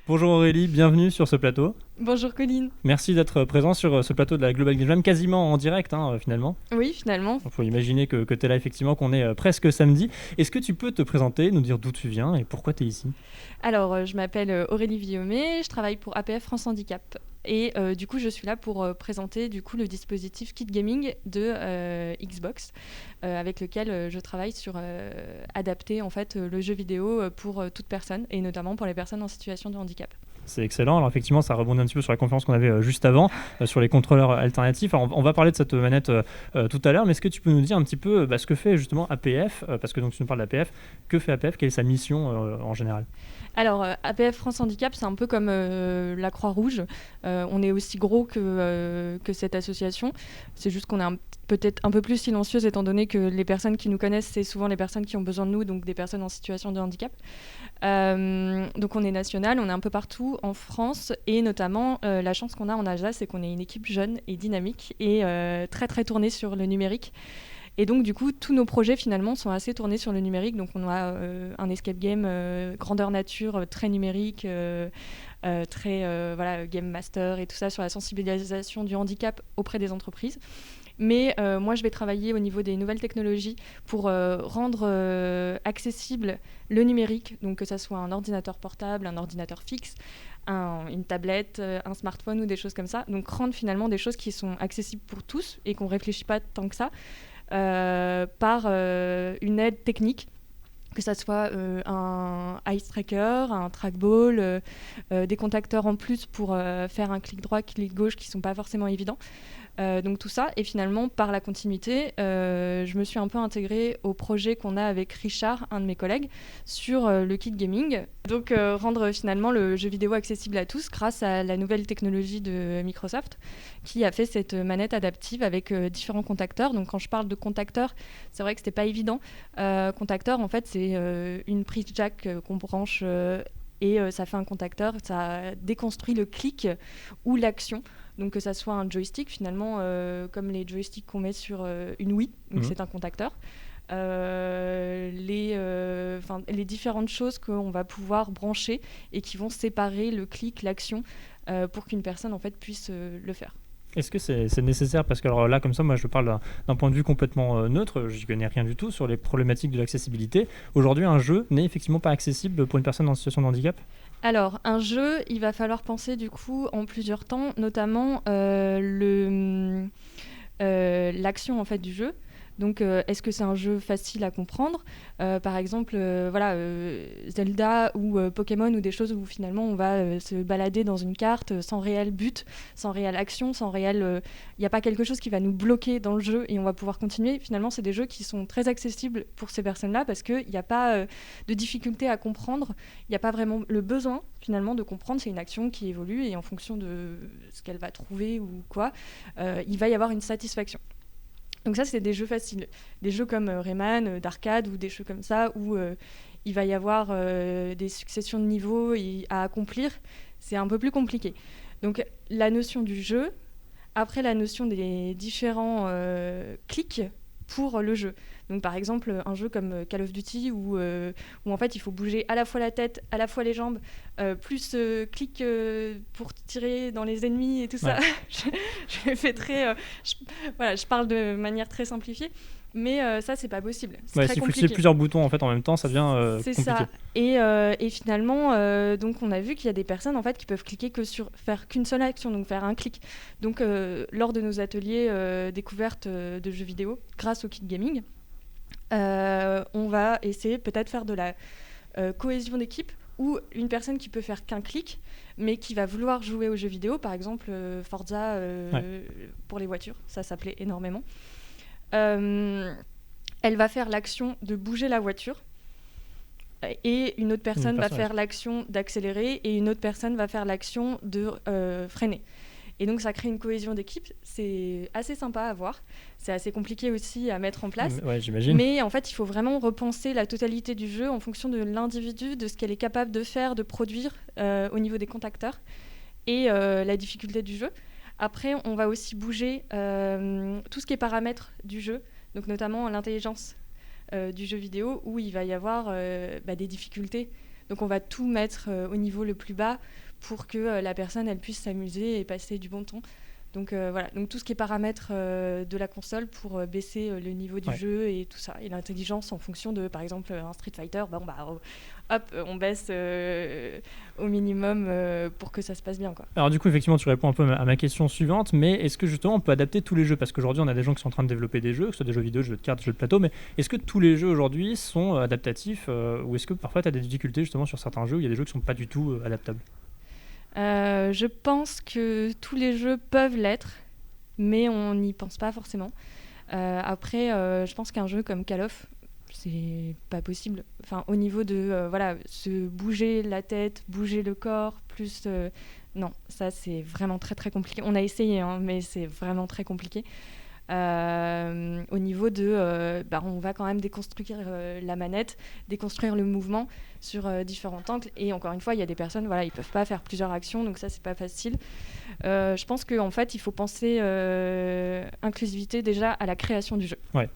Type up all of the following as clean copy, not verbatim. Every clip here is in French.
Bonjour Aurélie, bienvenue sur ce plateau. Bonjour Colline. Merci d'être présent sur ce plateau de la Global Game Jam, quasiment en direct finalement. Oui, finalement. Il faut imaginer que tu es là effectivement, qu'on est presque samedi. Est-ce que tu peux te présenter, nous dire d'où tu viens et pourquoi tu es ici ? Alors, je m'appelle Aurélie Villaumet, je travaille pour APF France Handicap. Et du coup, je suis là pour présenter du coup, le dispositif Kit Gaming de Xbox, avec lequel je travaille sur adapter en fait, le jeu vidéo pour toute personne, et notamment pour les personnes en situation de handicap. C'est excellent. Alors effectivement, ça rebondit un petit peu sur la conférence qu'on avait juste avant, sur les contrôleurs alternatifs. Alors, on va parler de cette manette tout à l'heure, mais est-ce que tu peux nous dire un petit peu ce que fait justement APF, parce que donc, tu nous parles d'APF, que fait APF, quelle est sa mission en général ? Alors, APF France Handicap, c'est un peu comme la Croix-Rouge. On est aussi gros que cette association. C'est juste qu'on est peut-être un peu plus silencieuse, étant donné que les personnes qui nous connaissent, c'est souvent les personnes qui ont besoin de nous, donc des personnes en situation de handicap. Donc on est national, on est un peu partout en France, et notamment la chance qu'on a en Alsace, c'est qu'on est une équipe jeune et dynamique et très très tournée sur le numérique. Et donc, du coup, tous nos projets, finalement, sont assez tournés sur le numérique. Donc, on a un escape game grandeur nature, très numérique, très game master et tout ça sur la sensibilisation du handicap auprès des entreprises. Mais moi, je vais travailler au niveau des nouvelles technologies pour rendre accessible le numérique, donc que ça soit un ordinateur portable, un ordinateur fixe, une tablette, un smartphone ou des choses comme ça. Donc, rendre finalement des choses qui sont accessibles pour tous et qu'on ne réfléchit pas tant que ça. Par une aide technique, que ça soit un ice tracker, un trackball, des contacteurs en plus pour faire un clic droit, clic gauche qui ne sont pas forcément évidents. Donc tout ça, et finalement par la continuité, je me suis un peu intégrée au projet qu'on a avec Richard, un de mes collègues, sur le kit gaming. Donc rendre finalement le jeu vidéo accessible à tous grâce à la nouvelle technologie de Microsoft qui a fait cette manette adaptive avec différents contacteurs. Donc quand je parle de contacteurs, c'est vrai que c'était pas évident. Contacteur, en fait, c'est une prise jack qu'on branche et ça fait un contacteur, ça déconstruit le clic ou l'action. Donc que ça soit un joystick finalement, comme les joysticks qu'on met sur une Wii, donc c'est un contacteur. Les différentes choses qu'on va pouvoir brancher et qui vont séparer le clic, l'action, pour qu'une personne en fait puisse le faire. Est-ce que c'est nécessaire ? Parce que alors là, comme ça, moi je parle d'un point de vue complètement neutre, je n'y connais rien du tout sur les problématiques de l'accessibilité. Aujourd'hui, un jeu n'est effectivement pas accessible pour une personne en situation de handicap ? Alors, un jeu, il va falloir penser du coup en plusieurs temps, notamment l'action en fait du jeu. Donc, est-ce que c'est un jeu facile à comprendre ? Par exemple, Zelda ou Pokémon ou des choses où finalement on va se balader dans une carte sans réel but, sans réelle action, sans réel... Il n'y a pas quelque chose qui va nous bloquer dans le jeu et on va pouvoir continuer. Finalement, c'est des jeux qui sont très accessibles pour ces personnes-là parce qu'il n'y a pas de difficulté à comprendre. Il n'y a pas vraiment le besoin finalement de comprendre. C'est une action qui évolue et en fonction de ce qu'elle va trouver ou quoi, il va y avoir une satisfaction. Donc ça, c'est des jeux faciles. Des jeux comme Rayman, d'arcade ou des jeux comme ça où il va y avoir des successions de niveaux à accomplir. C'est un peu plus compliqué. Donc la notion du jeu, après la notion des différents clics pour le jeu. Donc par exemple, un jeu comme Call of Duty où en fait il faut bouger à la fois la tête, à la fois les jambes, plus clic pour tirer dans les ennemis et tout ça. Je fais très... je parle de manière très simplifiée. Mais ça, c'est pas possible. C'est très si compliqué. Si vous plusieurs boutons en fait en même temps, ça devient c'est compliqué. Ça. Et finalement, donc on a vu qu'il y a des personnes en fait qui peuvent cliquer que sur faire qu'une seule action, donc faire un clic. Donc lors de nos ateliers découvertes de jeux vidéo, grâce au kit gaming, on va essayer peut-être faire de la cohésion d'équipe ou une personne qui peut faire qu'un clic, mais qui va vouloir jouer aux jeux vidéo, par exemple Forza pour les voitures, ça plaît énormément. Elle va faire l'action de bouger la voiture et une autre personne va faire l'action d'accélérer et une autre personne va faire l'action de freiner. Et donc ça crée une cohésion d'équipe, c'est assez sympa à voir, c'est assez compliqué aussi à mettre en place. Ouais, j'imagine. Mais en fait, il faut vraiment repenser la totalité du jeu en fonction de l'individu, de ce qu'elle est capable de faire, de produire au niveau des contacteurs et la difficulté du jeu. Après, on va aussi bouger tout ce qui est paramètres du jeu, donc notamment l'intelligence du jeu vidéo, où il va y avoir des difficultés Donc on va tout mettre au niveau le plus bas pour que la personne elle puisse s'amuser et passer du bon temps. Donc voilà, donc tout ce qui est paramètres de la console pour baisser le niveau du jeu et tout ça, et l'intelligence en fonction de, par exemple, un Street Fighter, on baisse au minimum pour que ça se passe bien, quoi. Alors du coup, effectivement, tu réponds un peu à ma question suivante, mais est-ce que justement on peut adapter tous les jeux? Parce qu'aujourd'hui, on a des gens qui sont en train de développer des jeux, que ce soit des jeux vidéo, jeux de cartes, jeux de plateau, mais est-ce que tous les jeux aujourd'hui sont adaptatifs ou est-ce que parfois tu as des difficultés justement sur certains jeux où il y a des jeux qui sont pas du tout adaptables? Je pense que tous les jeux peuvent l'être, mais on n'y pense pas forcément. Après, je pense qu'un jeu comme Call of, c'est pas possible. Enfin, au niveau de se bouger la tête, bouger le corps, plus non, ça c'est vraiment très très compliqué. On a essayé, hein, mais c'est vraiment très compliqué. Au niveau de, on va quand même déconstruire la manette, déconstruire le mouvement sur différents angles. Et encore une fois, il y a des personnes, voilà, ils peuvent pas faire plusieurs actions, donc ça c'est pas facile. Je pense qu'en fait, il faut penser inclusivité déjà à la création du jeu. Ouais.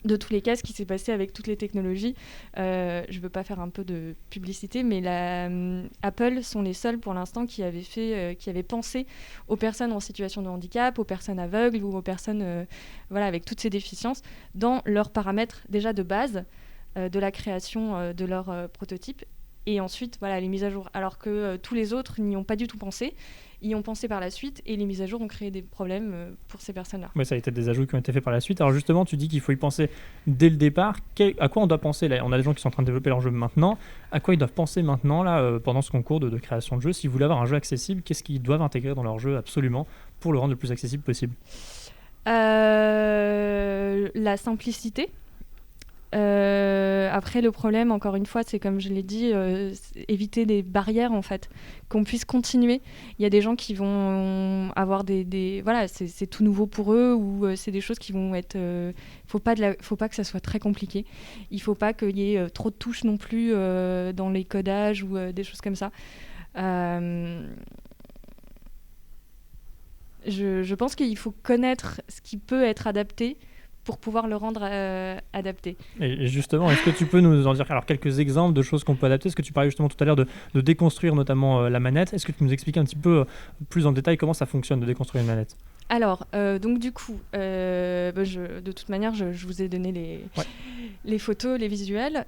De tous les cas, ce qui s'est passé avec toutes les technologies, je ne veux pas faire un peu de publicité, mais Apple sont les seuls pour l'instant qui avaient pensé aux personnes en situation de handicap, aux personnes aveugles ou aux personnes avec toutes ces déficiences dans leurs paramètres déjà de base de la création de leur prototype. Et ensuite, les mises à jour. Alors que tous les autres n'y ont pas du tout pensé. Y ont pensé par la suite et les mises à jour ont créé des problèmes pour ces personnes-là. Oui, ça a été des ajouts qui ont été faits par la suite. Alors justement, tu dis qu'il faut y penser dès le départ. À quoi on doit penser là? On a des gens qui sont en train de développer leur jeu maintenant. À quoi ils doivent penser maintenant là, pendant ce concours de création de jeu? Si vous voulez avoir un jeu accessible, qu'est-ce qu'ils doivent intégrer dans leur jeu absolument pour le rendre le plus accessible possible? La simplicité. Après, le problème, encore une fois, c'est comme je l'ai dit, éviter des barrières, en fait, qu'on puisse continuer. Il y a des gens qui vont avoir c'est tout nouveau pour eux, ou c'est des choses qui vont être... faut pas que ça soit très compliqué. Il faut pas qu'il y ait trop de touches non plus dans les codages ou des choses comme ça. Je pense qu'il faut connaître ce qui peut être adapté pour pouvoir le rendre adapté. Et justement, est-ce que tu peux nous en dire quelques exemples de choses qu'on peut adapter? Est-ce que tu parlais justement tout à l'heure de déconstruire notamment la manette? Est-ce que tu peux nous expliquer un petit peu plus en détail comment ça fonctionne de déconstruire une manette? Alors, donc du coup, de toute manière, je vous ai donné les photos, les visuels.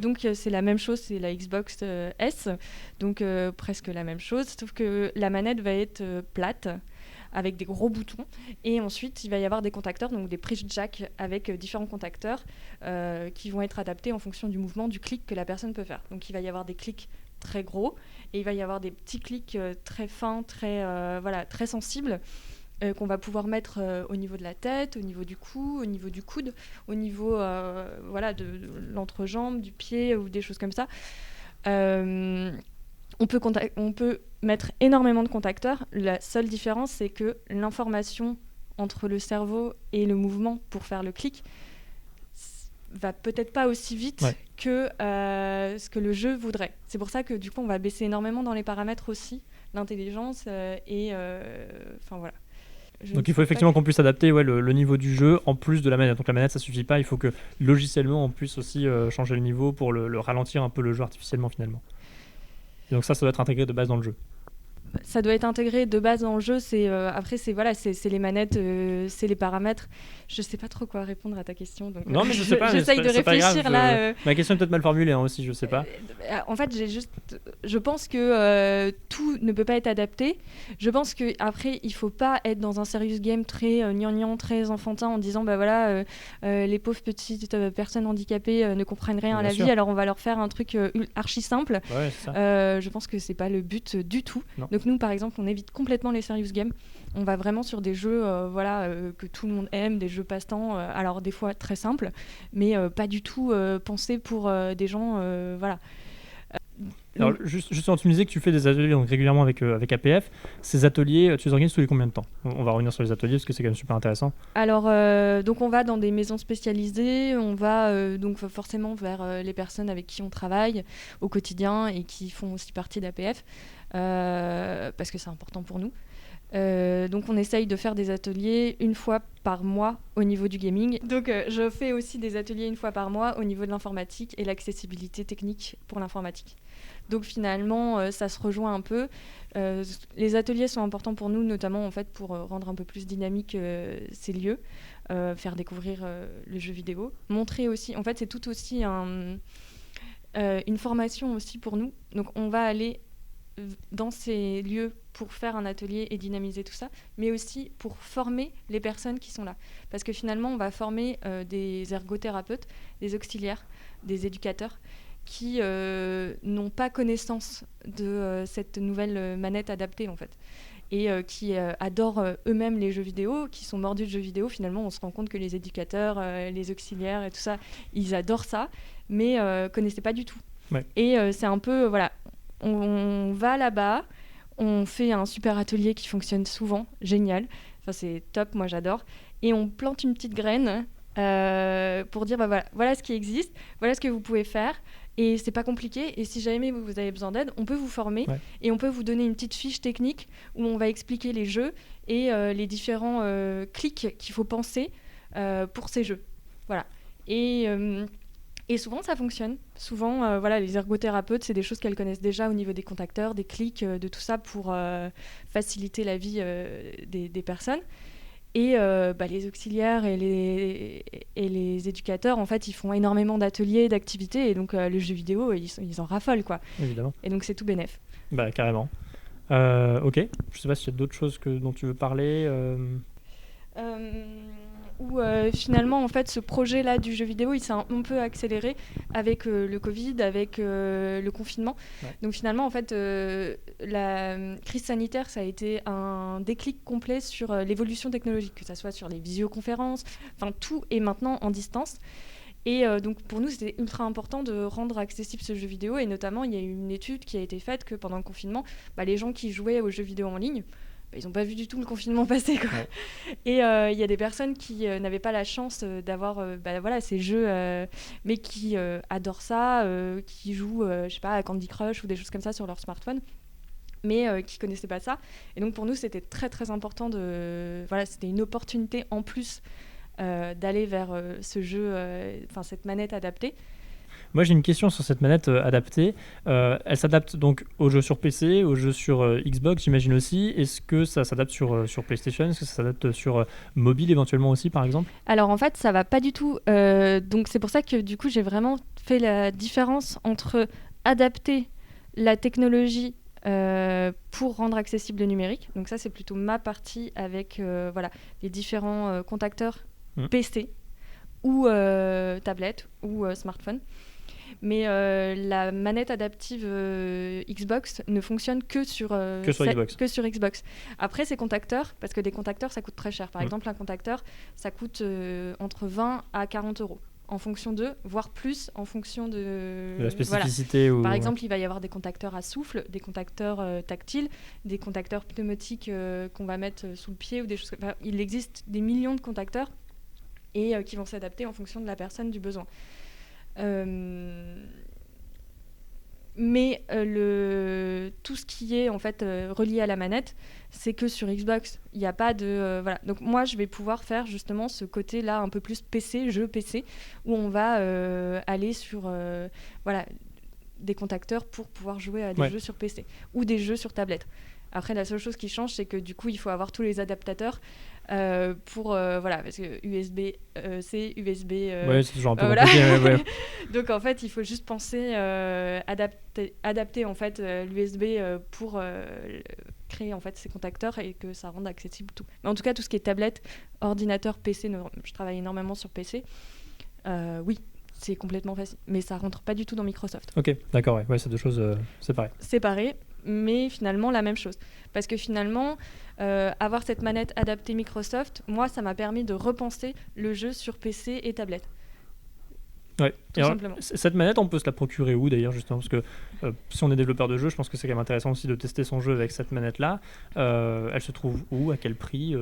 Donc c'est la même chose, c'est la Xbox S, donc presque la même chose, sauf que la manette va être plate, avec des gros boutons, et ensuite il va y avoir des contacteurs, donc des prises jack avec différents contacteurs qui vont être adaptés en fonction du mouvement, du clic que la personne peut faire. Donc il va y avoir des clics très gros et il va y avoir des petits clics très fins, très sensibles qu'on va pouvoir mettre au niveau de la tête, au niveau du cou, au niveau du coude, au niveau de l'entrejambe, du pied ou des choses comme ça. On peut mettre énormément de contacteurs. La seule différence, c'est que l'information entre le cerveau et le mouvement pour faire le clic va peut-être pas aussi vite que ce que le jeu voudrait. C'est pour ça que du coup, on va baisser énormément dans les paramètres aussi, l'intelligence voilà. Donc il faut effectivement qu'on puisse adapter le niveau du jeu en plus de la manette. Donc la manette, ça suffit pas. Il faut que logiciellement, on puisse aussi changer le niveau pour le ralentir un peu le jeu artificiellement finalement. Et donc ça doit être intégré de base dans le jeu. Ça doit être intégré de base dans le jeu. Après, c'est les manettes, c'est les paramètres. Je sais pas trop quoi répondre à ta question. Donc, non, mais je sais pas. J'essaye de réfléchir là. Ma question est peut-être mal formulée aussi, je sais pas. En fait, je pense que tout ne peut pas être adapté. Je pense que après, il faut pas être dans un serious game très gnangnan, très enfantin, en disant les pauvres petites personnes handicapées ne comprennent rien à la vie, alors on va leur faire un truc archi simple. Ouais, c'est ça. Je pense que c'est pas le but du tout. Non. Donc nous, par exemple, on évite complètement les serious games. On va vraiment sur des jeux que tout le monde aime, des jeux passe-temps, alors des fois très simples, mais pas du tout pensés pour des gens, Alors justement, tu me disais que tu fais des ateliers donc, régulièrement avec APF. Ces ateliers, tu les organises tous les combien de temps? On va revenir sur les ateliers parce que c'est quand même super intéressant. Alors, donc on va dans des maisons spécialisées, on va donc forcément vers les personnes avec qui on travaille au quotidien et qui font aussi partie d'APF, parce que c'est important pour nous. Donc on essaye de faire des ateliers une fois par mois au niveau du gaming. Donc je fais aussi des ateliers une fois par mois au niveau de l'informatique et l'accessibilité technique pour l'informatique. Donc finalement, ça se rejoint un peu. Les ateliers sont importants pour nous, notamment en fait, pour rendre un peu plus dynamique ces lieux, faire découvrir le jeu vidéo, montrer aussi, en fait c'est tout aussi une formation aussi pour nous. Donc on va aller dans ces lieux pour faire un atelier et dynamiser tout ça, mais aussi pour former les personnes qui sont là. Parce que finalement, on va former des ergothérapeutes, des auxiliaires, des éducateurs qui n'ont pas connaissance de cette nouvelle manette adaptée, en fait. Et qui adorent eux-mêmes les jeux vidéo, qui sont mordus de jeux vidéo. Finalement, on se rend compte que les éducateurs, les auxiliaires et tout ça, ils adorent ça, mais connaissaient pas du tout. Ouais. Et c'est un peu, voilà, on va là-bas, on fait un super atelier qui fonctionne souvent, génial. Enfin, c'est top, moi j'adore. Et on plante une petite graine pour dire, voilà ce qui existe, voilà ce que vous pouvez faire. Et c'est pas compliqué. Et si jamais vous avez besoin d'aide, on peut vous former et on peut vous donner une petite fiche technique où on va expliquer les jeux et les différents clics qu'il faut penser pour ces jeux. Voilà. Et souvent, ça fonctionne. Souvent, les ergothérapeutes, c'est des choses qu'elles connaissent déjà au niveau des contacteurs, des clics, de tout ça pour faciliter la vie des personnes. Et les auxiliaires et les éducateurs, en fait, ils font énormément d'ateliers, d'activités. Et donc, le jeu vidéo, ils en raffolent, quoi. Évidemment. Et donc, c'est tout bénef. Bah, carrément. Ok. Je sais pas s'il y a d'autres choses dont tu veux parler. Où finalement, en fait, ce projet-là du jeu vidéo, il s'est un peu accéléré avec le Covid, avec le confinement. Ouais. Donc finalement, en fait, la crise sanitaire, ça a été un déclic complet sur l'évolution technologique, que ce soit sur les visioconférences, enfin tout est maintenant en distance. Et donc pour nous, c'était ultra important de rendre accessible ce jeu vidéo. Et notamment, il y a eu une étude qui a été faite que pendant le confinement, les gens qui jouaient aux jeux vidéo en ligne, ils n'ont pas vu du tout le confinement passer, quoi. Ouais. Et il y a des personnes qui n'avaient pas la chance d'avoir ces jeux, mais qui adorent ça, qui jouent je sais pas, à Candy Crush ou des choses comme ça sur leur smartphone, mais qui ne connaissaient pas ça. Et donc pour nous, c'était très très important c'était une opportunité en plus d'aller vers ce jeu, cette manette adaptée. Moi, j'ai une question sur cette manette adaptée. Elle s'adapte donc aux jeux sur PC, aux jeux sur Xbox, j'imagine aussi. Est-ce que ça s'adapte sur PlayStation ? Est-ce que ça s'adapte sur mobile éventuellement aussi, par exemple ? Alors, en fait, ça va pas du tout. Donc, c'est pour ça que, du coup, j'ai vraiment fait la différence entre adapter la technologie pour rendre accessible le numérique. Donc, ça, c'est plutôt ma partie avec les différents contacteurs PC ou tablette ou smartphone. Mais la manette adaptive Xbox ne fonctionne que sur Xbox. Après, ces contacteurs, parce que des contacteurs, ça coûte très cher. Par exemple, un contacteur, ça coûte entre 20 à 40 euros. En fonction d'eux, voire plus en fonction de la spécificité. Par exemple, il va y avoir des contacteurs à souffle, des contacteurs tactiles, des contacteurs pneumatiques qu'on va mettre sous le pied ou des choses. Enfin, il existe des millions de contacteurs et qui vont s'adapter en fonction de la personne, du besoin. Mais tout ce qui est en fait relié à la manette, c'est que sur Xbox, il n'y a pas de... Donc moi, je vais pouvoir faire justement ce côté-là un peu plus PC, jeu PC, où on va aller sur des contacteurs pour pouvoir jouer à des jeux sur PC ou des jeux sur tablette. Après, la seule chose qui change, c'est que du coup, il faut avoir tous les adaptateurs parce que USB-C, USB... c'est toujours un peu compliqué. Donc, en fait, il faut juste penser adapter en fait, l'USB pour créer en fait, ces contacteurs et que ça rende accessible tout. Mais en tout cas, tout ce qui est tablette, ordinateur, PC, je travaille énormément sur PC, oui, c'est complètement facile. Mais ça rentre pas du tout dans Microsoft. Ok, d'accord, c'est deux choses séparées. Séparées, mais finalement la même chose. Parce que finalement, avoir cette manette adaptée Microsoft, moi, ça m'a permis de repenser le jeu sur PC et tablette. Ouais. Tout simplement. Cette manette, on peut se la procurer où d'ailleurs, justement, parce que si on est développeur de jeu, je pense que c'est quand même intéressant aussi de tester son jeu avec cette manette-là. Elle se trouve où ? À quel prix ?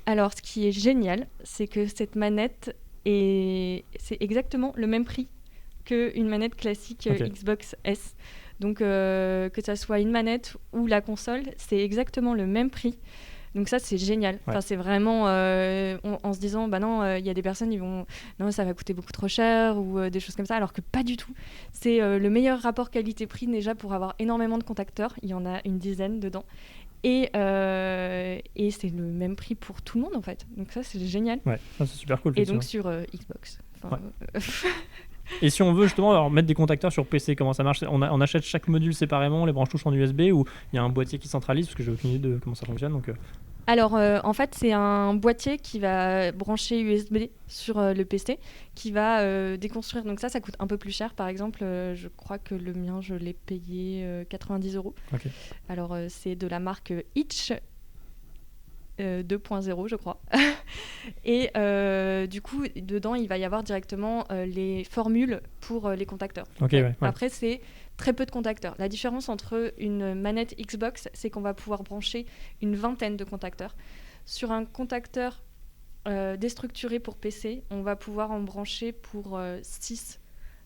Alors, ce qui est génial, c'est que cette manette, c'est exactement le même prix qu'une manette classique Xbox S. Donc que ça soit une manette ou la console, c'est exactement le même prix. Donc ça, c'est génial. Enfin, c'est vraiment en se disant, bah non, il y a des personnes qui vont, non, ça va coûter beaucoup trop cher ou des choses comme ça, alors que pas du tout. C'est le meilleur rapport qualité-prix déjà pour avoir énormément de contacteurs. Il y en a une dizaine dedans. Et c'est le même prix pour tout le monde en fait. Donc ça, c'est génial. Ouais, ça, c'est super cool. Et donc sur Xbox. Enfin, Et si on veut justement alors, mettre des contacteurs sur PC, comment ça marche? On achète chaque module séparément, les branche touche en USB, ou il y a un boîtier qui centralise, parce que j'ai aucune idée de comment ça fonctionne. Donc, Alors, en fait, c'est un boîtier qui va brancher USB sur le PC, qui va déconstruire. Donc ça coûte un peu plus cher. Par exemple, je crois que le mien, je l'ai payé 90 €. Okay. Alors, c'est de la marque Itch 2.0, je crois. Et du coup, dedans, il va y avoir directement les formules pour les contacteurs. Okay, ouais. Après, c'est très peu de contacteurs. La différence entre une manette Xbox, c'est qu'on va pouvoir brancher une vingtaine de contacteurs. Sur un contacteur déstructuré pour PC, on va pouvoir en brancher pour 6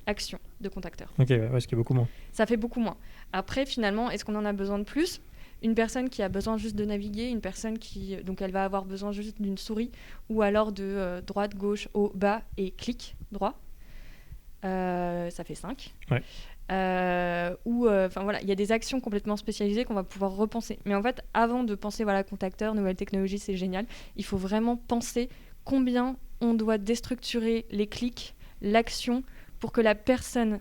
actions de contacteurs. Ok, ouais, ce qui est beaucoup moins. Ça fait beaucoup moins. Après, finalement, est-ce qu'on en a besoin de plus ? Une personne qui a besoin juste de naviguer, une personne qui... Donc, elle va avoir besoin juste d'une souris ou alors de droite, gauche, haut, bas et clic droit. Ça fait 5. Ouais. Voilà, il y a des actions complètement spécialisées qu'on va pouvoir repenser. Mais en fait, avant de penser contacteur, nouvelle technologie, c'est génial. Il faut vraiment penser combien on doit déstructurer les clics, l'action, pour que la personne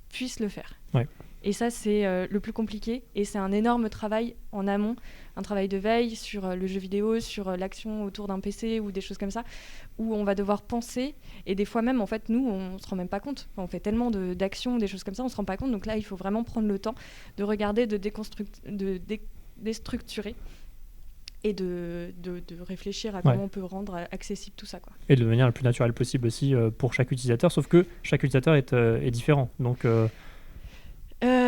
puisse le faire. Ouais. Et ça, c'est le plus compliqué. Et c'est un énorme travail en amont, un travail de veille sur le jeu vidéo, sur l'action autour d'un PC ou des choses comme ça, où on va devoir penser. Et des fois même, en fait, nous, on ne se rend même pas compte. Enfin, on fait tellement d'actions, des choses comme ça, on ne se rend pas compte. Donc là, il faut vraiment prendre le temps de regarder, de déstructurer et de réfléchir à comment on peut rendre accessible tout ça, quoi. Et de manière la plus naturelle possible aussi pour chaque utilisateur, sauf que chaque utilisateur est différent. Donc...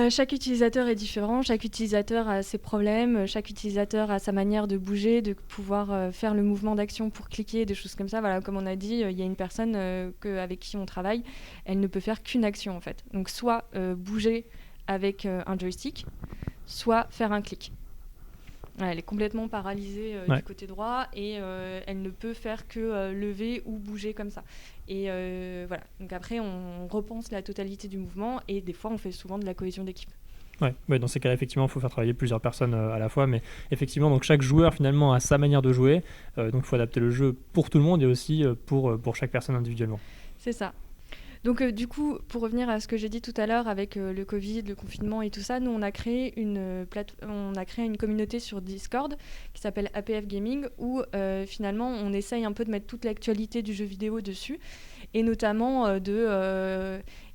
chaque utilisateur est différent, chaque utilisateur a ses problèmes, chaque utilisateur a sa manière de bouger, de pouvoir faire le mouvement d'action pour cliquer, des choses comme ça. Voilà, comme on a dit, il y a une personne avec qui on travaille, elle ne peut faire qu'une action en fait. Donc soit bouger avec un joystick, soit faire un clic. Elle est complètement paralysée du côté droit et elle ne peut faire que lever ou bouger comme ça. Et voilà. Donc après, on repense la totalité du mouvement et des fois, on fait souvent de la cohésion d'équipe. Ouais, dans ces cas-là, effectivement, il faut faire travailler plusieurs personnes à la fois. Mais effectivement, donc chaque joueur finalement a sa manière de jouer. Donc il faut adapter le jeu pour tout le monde et aussi pour chaque personne individuellement. C'est ça. Donc du coup, pour revenir à ce que j'ai dit tout à l'heure avec le Covid, le confinement et tout ça, nous on a créé une communauté sur Discord qui s'appelle APF Gaming où finalement on essaye un peu de mettre toute l'actualité du jeu vidéo dessus et notamment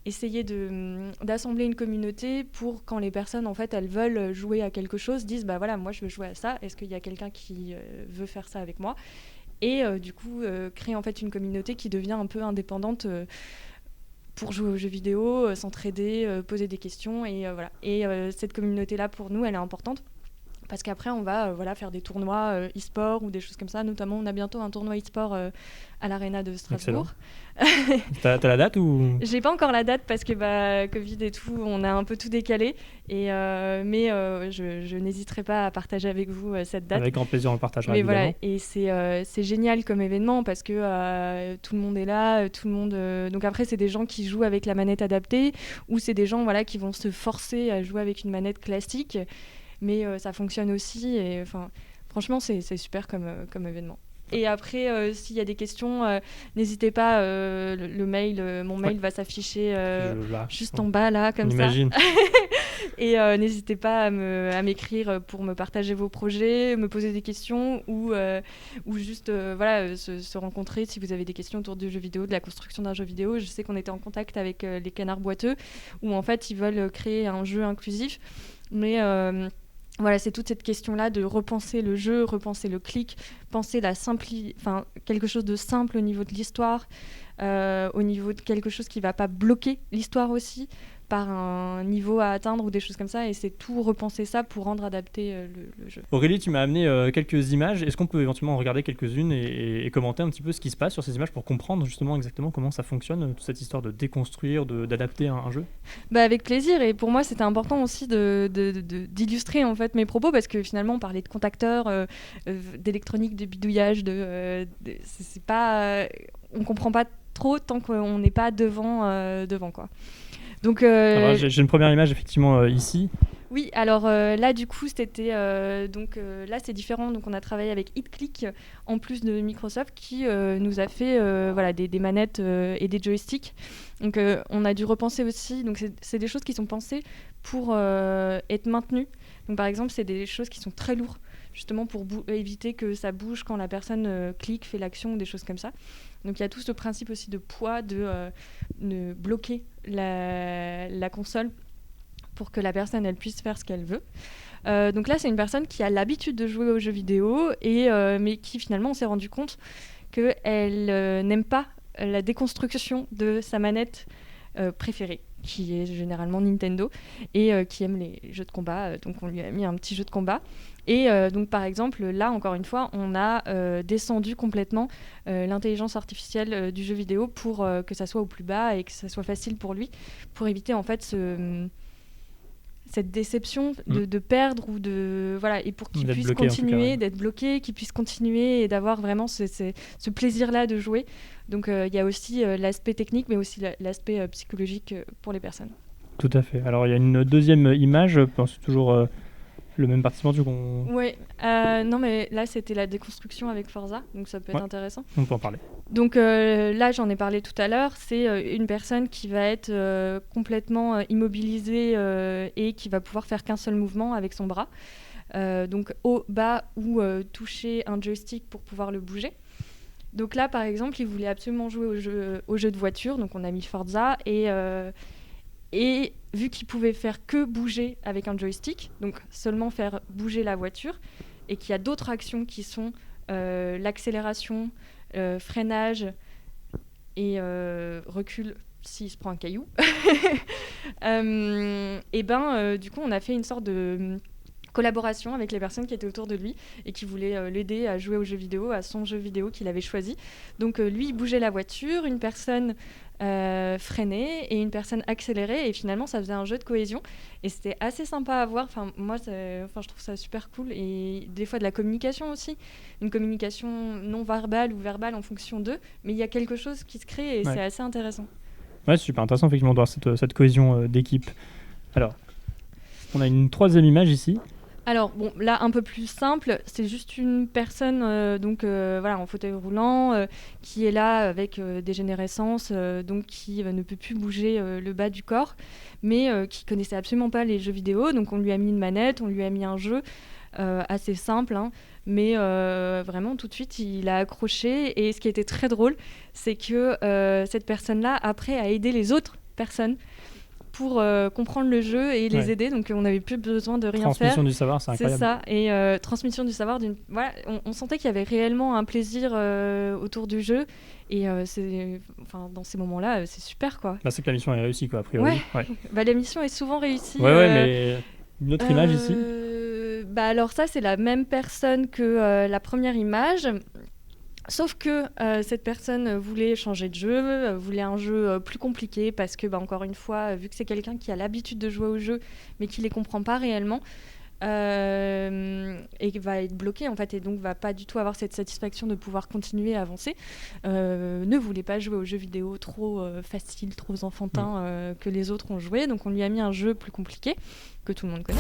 essayer d'assembler une communauté pour quand les personnes en fait elles veulent jouer à quelque chose, disent bah voilà, moi je veux jouer à ça, est-ce qu'il y a quelqu'un qui veut faire ça avec moi ? Et du coup créer en fait une communauté qui devient un peu indépendante pour jouer aux jeux vidéo, s'entraider, poser des questions et voilà. Et cette communauté-là, pour nous, elle est importante parce qu'après, on va faire des tournois e-sport ou des choses comme ça. Notamment, on a bientôt un tournoi e-sport à l'Arena de Strasbourg. T'as la date ou... J'ai pas encore la date parce que Covid et tout, on a un peu tout décalé. Et, mais je n'hésiterai pas à partager avec vous cette date. Avec grand plaisir, on le partagera mais évidemment. Voilà, et c'est génial comme événement parce que tout le monde est là, tout le monde... Donc après, c'est des gens qui jouent avec la manette adaptée ou c'est des gens qui vont se forcer à jouer avec une manette classique. Mais ça fonctionne aussi et franchement c'est super comme événement. Et après s'il y a des questions n'hésitez pas, mon mail va s'afficher juste en bas là comme ça. Et n'hésitez pas à m'écrire pour me partager vos projets, me poser des questions ou juste se rencontrer si vous avez des questions autour du jeu vidéo, de la construction d'un jeu vidéo. Je sais qu'on était en contact avec les Canards Boiteux où en fait ils veulent créer un jeu inclusif, mais voilà, c'est toute cette question-là de repenser le jeu, repenser le clic, penser quelque chose de simple au niveau de l'histoire, au niveau de quelque chose qui ne va pas bloquer l'histoire aussi, par un niveau à atteindre ou des choses comme ça, et c'est tout repenser ça pour rendre adapté le jeu. Aurélie, tu m'as amené quelques images. Est-ce qu'on peut éventuellement regarder quelques-unes et commenter un petit peu ce qui se passe sur ces images pour comprendre justement exactement comment ça fonctionne, toute cette histoire de déconstruire, d'adapter un jeu? Avec plaisir, et pour moi c'était important aussi d'illustrer en fait mes propos, parce que finalement on parlait de contacteurs, d'électronique, de bidouillage, c'est pas, on comprend pas trop tant qu'on n'est pas devant quoi. Donc, alors, j'ai une première image effectivement ici. Oui, alors là du coup c'était là c'est différent, donc on a travaillé avec HitClick en plus de Microsoft qui nous a fait des manettes et des joysticks. Donc on a dû repenser aussi, donc c'est des choses qui sont pensées pour être maintenues. Donc par exemple c'est des choses qui sont très lourdes, justement pour éviter que ça bouge quand la personne clique, fait l'action, des choses comme ça. Donc il y a tout ce principe aussi de poids, de bloquer la console pour que la personne elle puisse faire ce qu'elle veut. Donc là, c'est une personne qui a l'habitude de jouer aux jeux vidéo, mais qui finalement, on s'est rendu compte qu'elle n'aime pas la déconstruction de sa manette préférée, qui est généralement Nintendo, et qui aime les jeux de combat. Donc on lui a mis un petit jeu de combat. Et donc par exemple, là, encore une fois, on a descendu complètement l'intelligence artificielle du jeu vidéo pour que ça soit au plus bas et que ça soit facile pour lui, pour éviter en fait cette déception de perdre ou et pour qu'il puisse continuer d'être bloqué, qu'il puisse continuer et d'avoir vraiment ce plaisir-là de jouer. Donc il y a aussi l'aspect technique, mais aussi l'aspect psychologique pour les personnes. Tout à fait. Alors il y a une deuxième image, je pense toujours le même participant du coup. Oui, non mais là c'était la déconstruction avec Forza, donc ça peut être intéressant. On peut en parler. Donc là j'en ai parlé tout à l'heure, c'est une personne qui va être complètement immobilisée et qui va pouvoir faire qu'un seul mouvement avec son bras, donc haut, bas ou toucher un joystick pour pouvoir le bouger. Donc là par exemple il voulait absolument jouer au jeu de voiture, donc on a mis Forza et vu qu'il pouvait faire que bouger avec un joystick, donc seulement faire bouger la voiture, et qu'il y a d'autres actions qui sont l'accélération, freinage et recul s'il se prend un caillou, du coup on a fait une sorte de collaboration avec les personnes qui étaient autour de lui et qui voulaient l'aider à jouer aux jeux vidéo, à son jeu vidéo qu'il avait choisi. Donc lui il bougeait la voiture, une personne freinait et une personne accélérait, et finalement ça faisait un jeu de cohésion et c'était assez sympa à voir. Moi je trouve ça super cool, et des fois de la communication aussi, une communication non verbale ou verbale en fonction d'eux, mais il y a quelque chose qui se crée et c'est assez intéressant. Ouais, c'est super intéressant effectivement de voir cette cohésion d'équipe. Alors on a une troisième image ici. Alors bon, là un peu plus simple, c'est juste une personne en fauteuil roulant qui est là avec dégénérescence, donc qui ne peut plus bouger le bas du corps, mais qui connaissait absolument pas les jeux vidéo. Donc on lui a mis une manette, on lui a mis un jeu assez simple, mais vraiment tout de suite il a accroché. Et ce qui était très drôle, c'est que cette personne-là après a aidé les autres personnes pour comprendre le jeu et les aider, donc on n'avait plus besoin de rien faire. Transmission du savoir, c'est incroyable. C'est ça, et transmission du savoir, on sentait qu'il y avait réellement un plaisir autour du jeu, et dans ces moments-là, c'est super quoi. Là, c'est que la mission est réussie quoi, a priori. Ouais. La mission est souvent réussie. Mais une autre image ici. Alors ça, c'est la même personne que la première image. Sauf que cette personne voulait changer de jeu, voulait un jeu plus compliqué, parce que, encore une fois, vu que c'est quelqu'un qui a l'habitude de jouer au jeu, mais qui ne les comprend pas réellement, et qui va être bloqué, en fait, et donc va pas du tout avoir cette satisfaction de pouvoir continuer à avancer, ne voulait pas jouer aux jeux vidéo trop faciles, trop enfantins que les autres ont joué. Donc on lui a mis un jeu plus compliqué, que tout le monde connaît.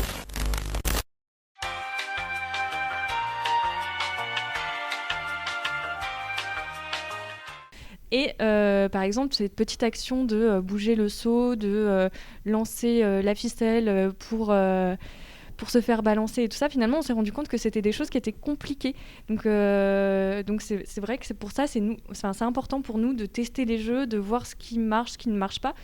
Et par exemple, cette petite action de bouger le seau, de lancer la ficelle pour se faire balancer et tout ça, finalement, on s'est rendu compte que c'était des choses qui étaient compliquées. Donc c'est vrai que c'est pour ça, c'est important pour nous de tester les jeux, de voir ce qui marche, ce qui ne marche pas.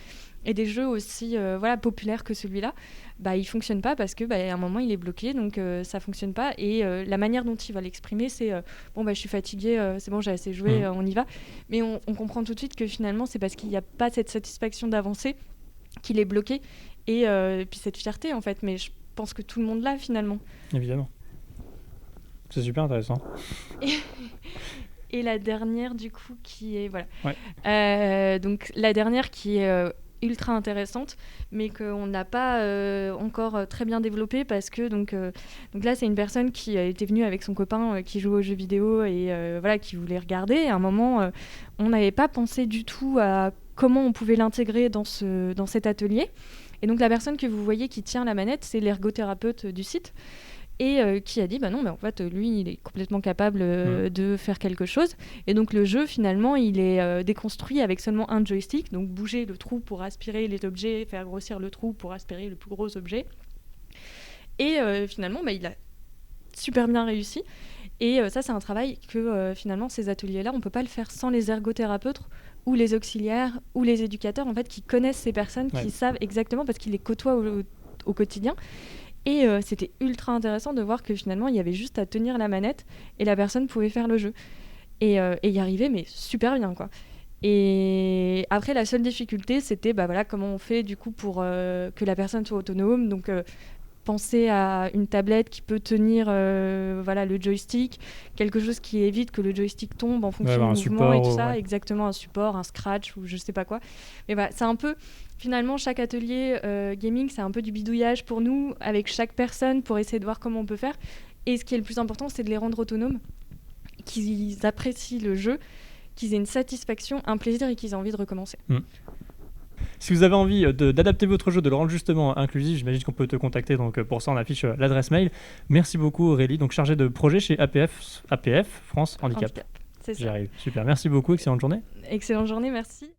Et des jeux aussi populaires que celui-là, il ne fonctionne pas parce qu'à un moment, il est bloqué, donc ça ne fonctionne pas. Et la manière dont il va l'exprimer, c'est je suis fatigué, c'est bon, j'ai assez joué, on y va. Mais on comprend tout de suite que finalement, c'est parce qu'il n'y a pas cette satisfaction d'avancer qui les bloquait. Et puis cette fierté, en fait. Mais je pense que tout le monde l'a, finalement. Évidemment. C'est super intéressant. Et la dernière, du coup, qui est... Voilà. Ouais. Donc, la dernière qui est ultra intéressante, mais qu'on n'a pas encore très bien développée parce que, donc là, c'est une personne qui était venue avec son copain qui joue aux jeux vidéo et voilà, qui voulait regarder. Et à un moment, on n'avait pas pensé du tout à comment on pouvait l'intégrer dans cet atelier. Et donc, la personne que vous voyez qui tient la manette, c'est l'ergothérapeute du site. Et qui a dit bah non, mais en fait lui il est complètement capable de faire quelque chose. Et donc le jeu finalement il est déconstruit avec seulement un joystick, donc bouger le trou pour aspirer les objets, faire grossir le trou pour aspirer le plus gros objet. Et finalement il a super bien réussi. Et ça c'est un travail que finalement ces ateliers là on peut pas le faire sans les ergothérapeutes ou les auxiliaires ou les éducateurs en fait qui connaissent ces personnes, qui savent exactement parce qu'ils les côtoient au quotidien. Et c'était ultra intéressant de voir que finalement, il y avait juste à tenir la manette et la personne pouvait faire le jeu. Et y arriver, mais super bien, quoi. Et après, la seule difficulté, c'était voilà, comment on fait du coup pour que la personne soit autonome. Donc, penser à une tablette qui peut tenir voilà, le joystick, quelque chose qui évite que le joystick tombe en fonction du mouvement et tout ça. Exactement, un support, un scratch ou je sais pas quoi. Mais voilà, c'est un peu... Finalement, chaque atelier gaming, c'est un peu du bidouillage pour nous, avec chaque personne, pour essayer de voir comment on peut faire. Et ce qui est le plus important, c'est de les rendre autonomes, qu'ils apprécient le jeu, qu'ils aient une satisfaction, un plaisir et qu'ils aient envie de recommencer. Si vous avez envie d'adapter votre jeu, de le rendre justement inclusif, j'imagine qu'on peut te contacter. Donc pour ça, on affiche l'adresse mail. Merci beaucoup Aurélie, donc chargée de projet chez APF France Handicap. C'est ça. J'y arrive. Super, merci beaucoup, excellente journée. Excellente journée, merci.